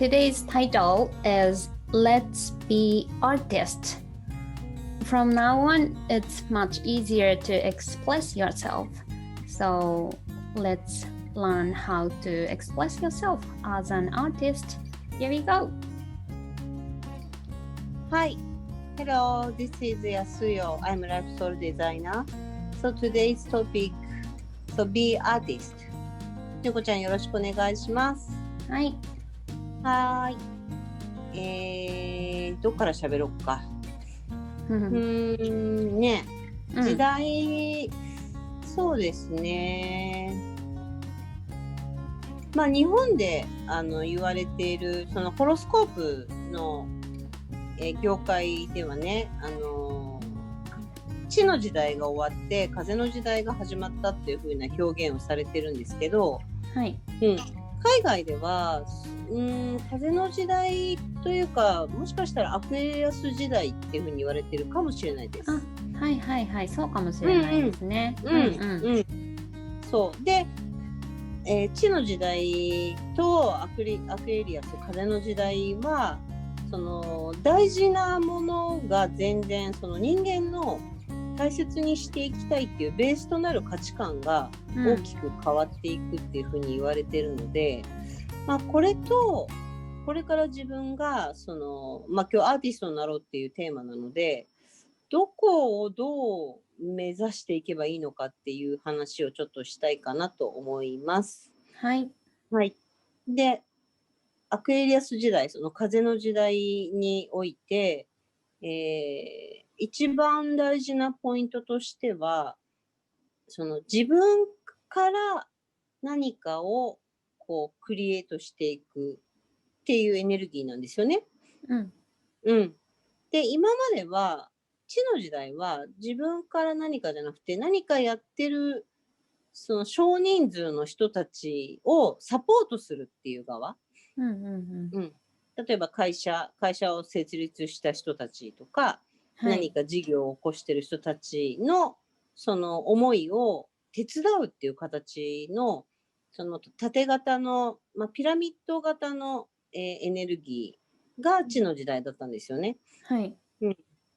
today's title is Let's Be Artist. From now on, it's much easier to express yourself. So let's learn how to express yourself as an artist. Here we go. Hi, hello, this is Yasuyo. I'm a life soul designer. So today's topic, so be artist. ゆこちゃんよろしくお願いします。はい。はーい。どっから喋ろうか。ね、時代、そうですね。まあ日本で言われているそのホロスコープの、業界ではね、地の時代が終わって風の時代が始まったっていう風な表現をされてるんですけど、はい。海外では風の時代というか、もしかしたらアクエリアス時代っていう風に言われてるかもしれないです。はいはいはい、そうかもしれないですね。そうで、地の時代とアクエリアス風の時代はその大事なものが全然その人間の大切にしていきたいっていうベースとなる価値観が大きく変わっていくっていうふうに言われてるので、まあ、これとこれから自分がその、まあ、今日アーティストになろうっていうテーマなので、どこをどう目指していけばいいのかっていう話をちょっとしたいかなと思います。はい。はい。で、アクエリアス時代、その風の時代において、一番大事なポイントとしては、その自分から何かをこうクリエイトしていくっていうエネルギーなんですよね。で、今までは、地の時代は自分から何かじゃなくて、何かやってるその少人数の人たちをサポートするっていう側。例えば会社を設立した人たちとか、何か事業を起こしてる人たちのその思いを手伝うっていう形のその縦型の、まあ、ピラミッド型の、エネルギーが地の時代だったんですよね。はい。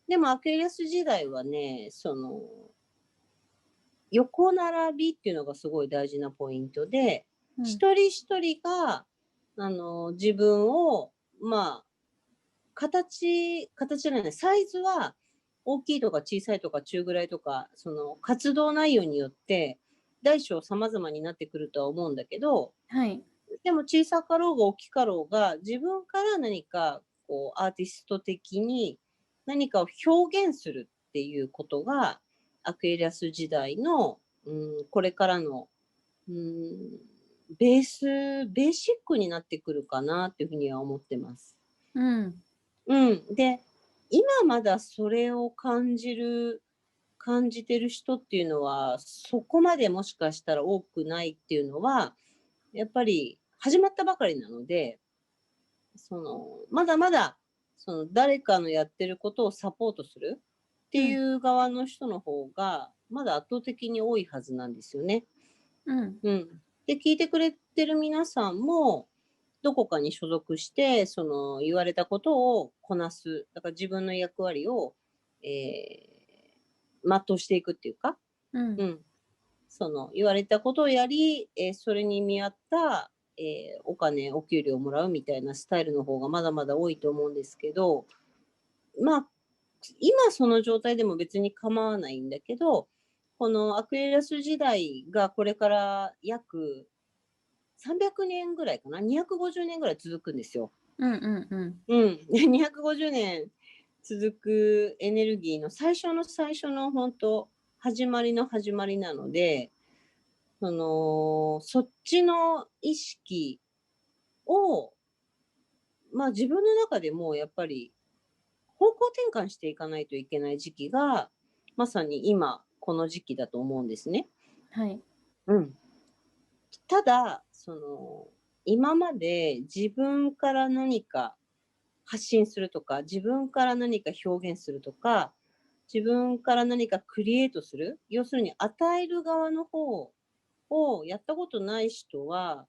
でもアクエリアス時代はね、その横並びっていうのがすごい大事なポイントで、一人一人が自分をまあ形じゃない、サイズは大きいとか小さいとか中ぐらいとか、その活動内容によって大小様々になってくるとは思うんだけど、はい。でも小さかろうが大きかろうが自分から何かこうアーティスト的に何かを表現するっていうことがアクエリアス時代の、これからの、ベーシックになってくるかなっていうふうには思ってます。で、今まだそれを感じてる人っていうのは、そこまでもしかしたら多くないっていうのは、やっぱり始まったばかりなので、その、まだまだ、その誰かのやってることをサポートするっていう側の人の方が、まだ圧倒的に多いはずなんですよね。で、聞いてくれてる皆さんも、どこかに所属して、その言われたことをこなす。だから自分の役割を、全うしていくっていうか、その言われたことをやり、それに見合った、お金、お給料をもらうみたいなスタイルの方がまだまだ多いと思うんですけど、まあ、今その状態でも別に構わないんだけど、このアクエリアス時代がこれから約300年ぐらいかな、250年ぐらい続くんですよ。250年続くエネルギーの最初の本当始まりの始まりなので、そっちの意識を、まあ自分の中でもやっぱり方向転換していかないといけない時期が、まさに今この時期だと思うんですね。ただ、今まで自分から何か発信するとか、自分から何か表現するとか、自分から何かクリエイトする、要するに与える側の方をやったことない人は、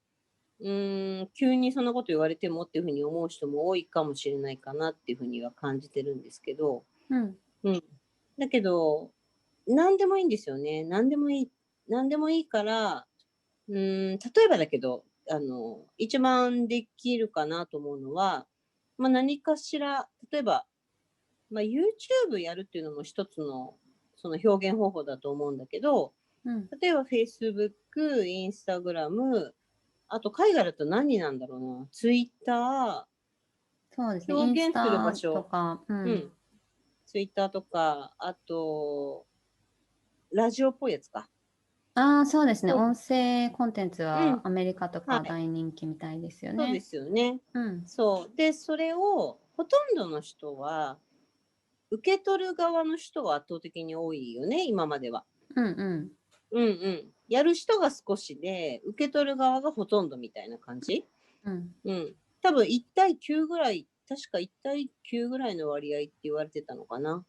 急にそんなこと言われてもっていうふうに思う人も多いかもしれないかなっていうふうには感じてるんですけど、うんだけど、何でもいいんですよね。何でもいいから、例えばだけど、一番できるかなと思うのは、何かしら、例えば、YouTube やるっていうのも一つの、その表現方法だと思うんだけど、例えば Facebook、Instagram、あと海外だと何なんだろうな、Twitter、そうですね。インス表現する場タと所、か、Twitter とか、あと、ラジオっぽいやつか。そうですね。そう音声コンテンツうん、はアメリカとはい。か大人気みたいですよね。そうですよね。うん。そう。で、それを、ほとんどの人は、受け取る側の人が圧倒的に多いよね、今までは。うんうん。やる人が少しで、受け取る側がほとんどみたいな感じ。うん。多分1対9ぐらい、確か1対9ぐらいの割合って言われてたのかな。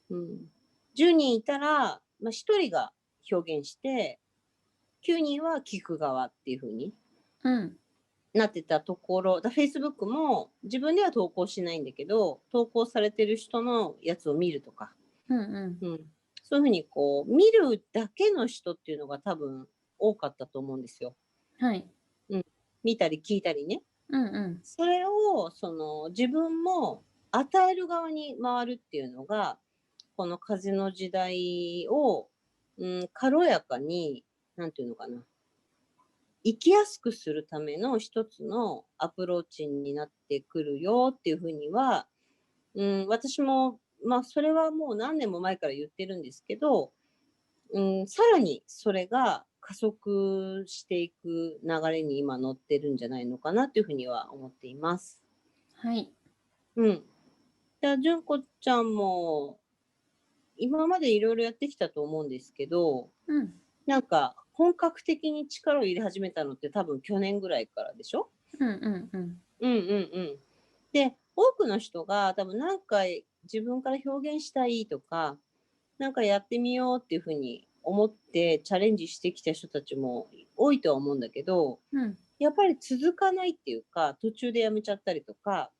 10人いたら、1人が表現して、9人は聞く側っていう風にうん。なってたところ、Facebook も自分では投稿しないんだけど、投稿されてる人のやつを見るとか、うんうん。そういうふうにこう、見るだけの人っていうのが多分多かったと思うんですよ。はい。見たり聞いたりね。うんうん。それを、自分も与える側に回るっていうのが、この風の時代を、軽やかに、なんていうのかな、生きやすくするための一つのアプローチになってくるよっていうふうには、私も、それはもう何年も前から言ってるんですけど、さらにそれが加速していく流れに今乗ってるんじゃないのかなっていうふうには思っています。はい。じゃあ、純子ちゃんも、今までいろいろやってきたと思うんですけど、うん。なんか、本格的に力を入れ始めたのって多分去年ぐらいからでしょ？うんうんうん。で、多くの人が多分何回自分から表現したいとか、なんかやってみようっていうふうに思ってチャレンジしてきた人たちも多いとは思うんだけど、うん。やっぱり続かないっていうか、途中でやめちゃったりとか、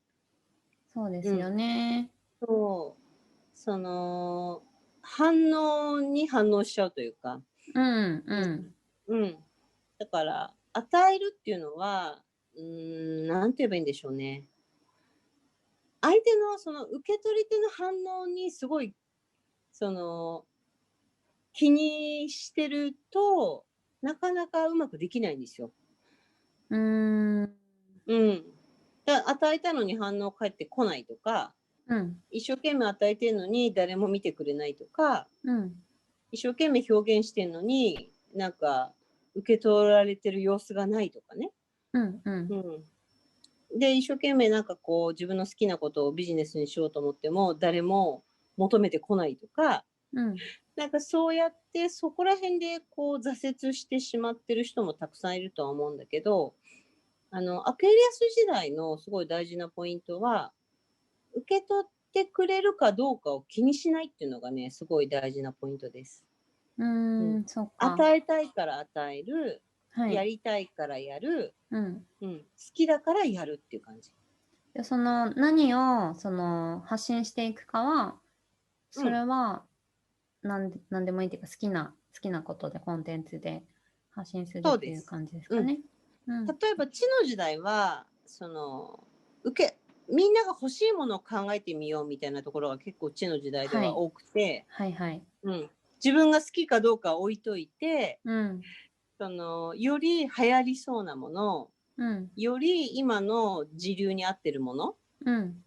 そうですようん、ね。そう、反応に反応しちゃうというか、うんうん、うん。うん。だから、与えるっていうのは、なんて言えばいいんでしょうね。相手のその受け取り手の反応にすごい、その、気にしてると、なかなかうまくできないんですよ。うーん。うん。与えたのに反応返ってこないとか、うん。一生懸命与えてるのに誰も見てくれないとか、うん。一生懸命表現してんのに、なんか、受け取られてる様子がないとかね。うんうん。うん。で、一生懸命なんかこう、自分の好きなことをビジネスにしようと思っても、誰も求めてこないとか、うん。なんかそうやって、そこら辺でこう、挫折してしまってる人もたくさんいるとは思うんだけど、アクエリアス時代のすごい大事なポイントは、受け取ってくれるかどうかを気にしないっていうのがね、すごい大事なポイントです。そっか。与えたいから与える、はい。やりたいからやる、うん。好きだからやるっていう感じ。で、何を、発信していくかは、そうん、れは、なんでもいいっていうか、好きなことで、コンテンツで発信するってそうです。いう感じですうん。かね。うん。例えば、地の時代は、みんなが欲しいものを考えてみようみたいなところが結構地の時代ではい。は多くて、はいはい。自分が好きかどうかは置いといて、うん。より流行りそうなもの、うん。より今の時流に合ってるもの、うん。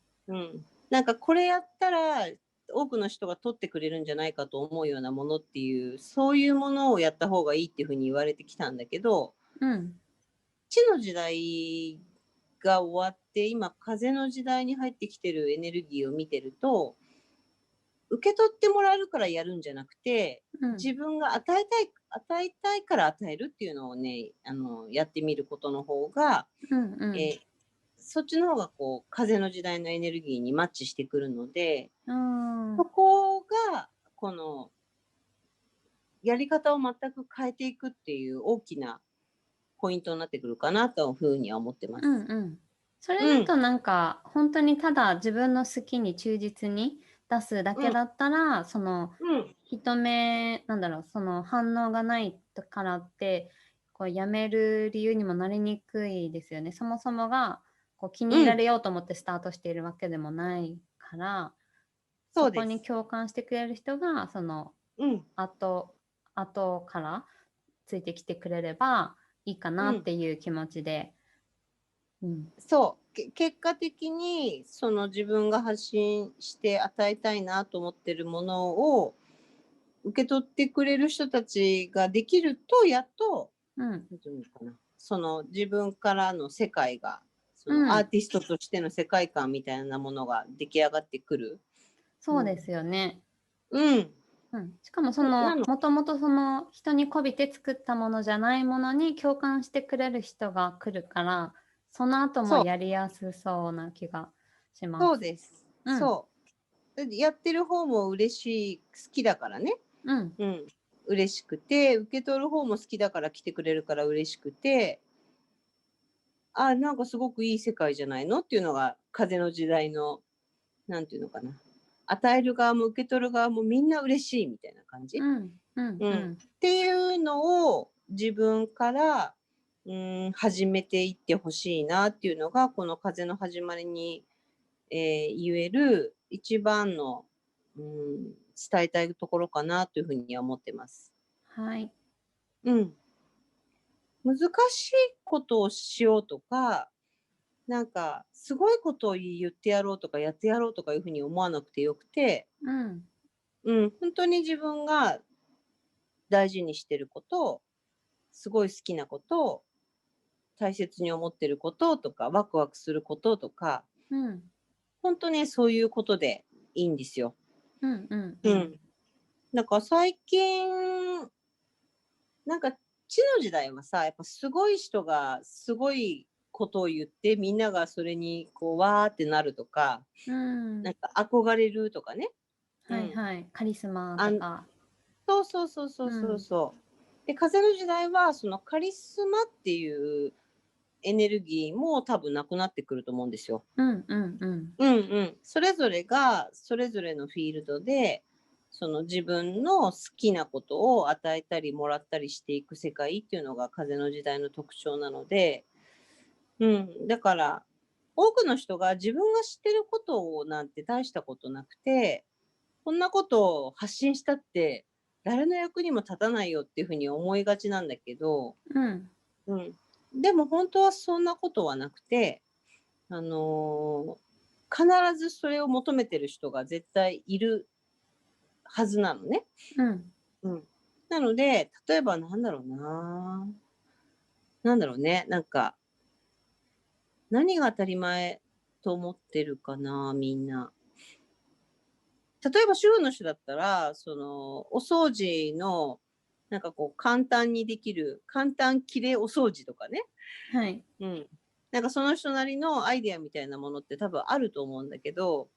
なんかこれやったら多くの人が取ってくれるんじゃないかと思うようなものっていう、そういうものをやった方がいいっていうふうに言われてきたんだけど、うん。地の時代が終わって、今風の時代に入ってきてるエネルギーを見てると、受け取ってもらえるからやるんじゃなくて、うん。自分が与えたいから与えるっていうのをね、やってみることの方が、うんうん。そっちの方がこう、風の時代のエネルギーにマッチしてくるので、うん。そこが、この、やり方を全く変えていくっていう大きな、ポイントになってくるかなというふうには思ってます。うんうん。それだとなんか、本当にただ自分の好きに忠実に出すだけだったら、その人目、なんだろう、その反応がないからって、こうやめる理由にもなりにくいですよね。そもそもがこう気に入られようと思ってスタートしているわけでもないから、そこに共感してくれる人が、その後からついてきてくれればいいかなっていう気持ちで。そう結果的にその自分が発信して与えたいなと思ってるものを受け取ってくれる人たちができるとやっと、なんていうのかな、その自分からの世界がそのアーティストとしての世界観みたいなものが出来上がってくる。そうですよね。しかもそのもともとその人に媚びて作ったものじゃないものに共感してくれる人が来るから、その後もやりやすそうな気がします。そうです。やってる方も嬉しい、好きだからね。嬉しくて、受け取る方も好きだから来てくれるから嬉しくて、なんかすごくいい世界じゃないのっていうのが風の時代の、なんていうのかな。与える側も受け取る側もみんな嬉しいみたいな感じ。っていうのを自分から始めていってほしいなっていうのが、この風の始まりに、言える一番の、伝えたいところかなというふうには思ってます。はい。難しいことをしようとか、なんかすごいことを言ってやろうとかやってやろうとかいうふうに思わなくてよくて、本当に自分が大事にしてること、すごい好きなこと、大切に思ってることとか、ワクワクすることとか、本当ね、そういうことでいいんですよ。なんか最近、なんか地の時代はさ、やっぱすごい人がすごいことを言って、みんながそれにこうわーってなるとか、なんか憧れるとかね。はいはい。カリスマとか。そう。で、風の時代はそのカリスマっていうエネルギーも多分なくなってくると思うんですよ。それぞれがそれぞれのフィールドでその自分の好きなことを与えたりもらったりしていく世界っていうのが風の時代の特徴なので、だから多くの人が自分が知ってることをなんて大したことなくて、こんなことを発信したって誰の役にも立たないよっていうふうに思いがちなんだけど、でも本当はそんなことはなくて、必ずそれを求めてる人が絶対いるはずなのね。なので、例えばなんだろうね、なんか、何が当たり前と思ってるかな、みんな。例えば主婦の人だったら、その、お掃除の、なんかこう、簡単にできる、簡単きれいお掃除とかね。なんかその人なりのアイデアみたいなものって多分あると思うんだけど、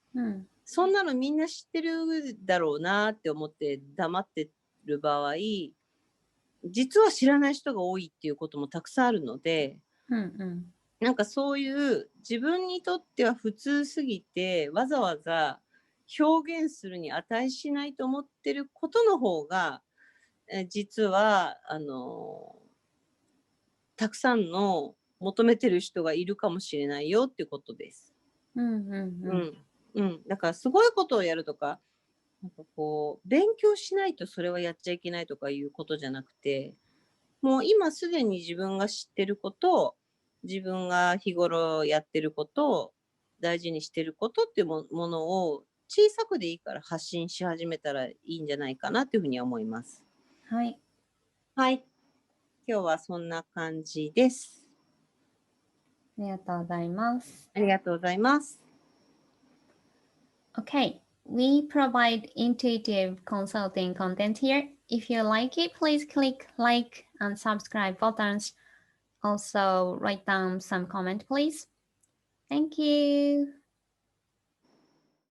そんなのみんな知ってるだろうなって思って黙ってる場合、実は知らない人が多いっていうこともたくさんあるので、なんかそういう自分にとっては普通すぎてわざわざ表現するに値しないと思ってることの方が、実はたくさんの求めてる人がいるかもしれないよっていうことです。だからすごいことをやるとか、なんかこう勉強しないとそれはやっちゃいけないとかいうことじゃなくて、もう今すでに自分が知ってること、自分が日頃やってること、大事にしてることっていうものを小さくでいいから発信し始めたらいいんじゃないかなっていうふうに思います。はい。はい。今日はそんな感じです。ありがとうございます。ありがとうございます。Okay, we provide intuitive consulting content here. If you like it, please click like and subscribe buttons. Also, write down some comment, please. Thank you.